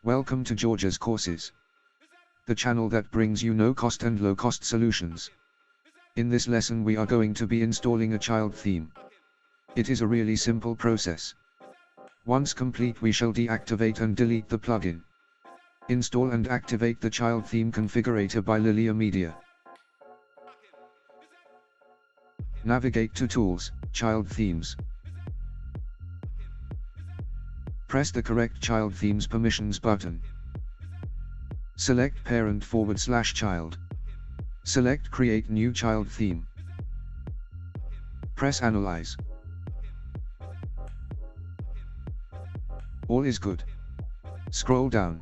Welcome to Georgia's Courses, the channel that brings you no-cost and low-cost solutions. In this lesson we are going to be installing a child theme. It is a really simple process. Once complete we shall deactivate and delete the plugin. Install and activate the child theme configurator by Lilia Media. Navigate to Tools, Child Themes. Press the correct child themes permissions button. Select parent/child. Select Create New Child Theme. Press Analyze. All is good. Scroll down.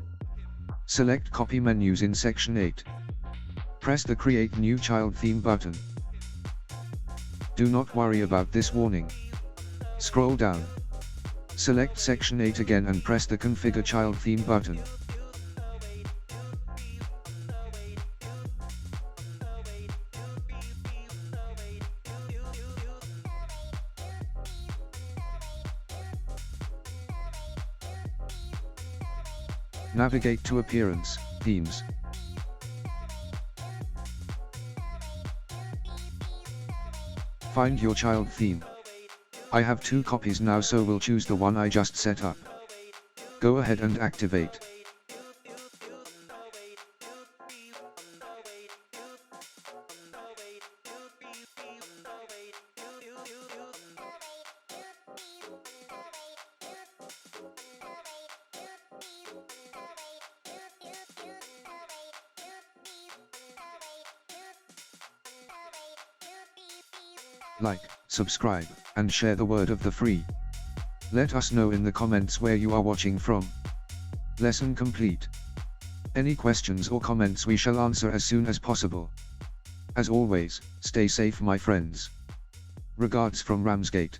Select Copy menus in section 8. Press the Create New Child Theme button. Do not worry about this warning. Scroll down. Select section 8 again and press the Configure Child Theme button. Navigate to Appearance, Themes. Find your child theme. I have 2 copies now, so we'll choose the one I just set up. Go ahead and activate. Like, subscribe, and share the word of the free. Let us know in the comments where you are watching from. Lesson complete. Any questions or comments we shall answer as soon as possible. As always, stay safe my friends. Regards from Ramsgate.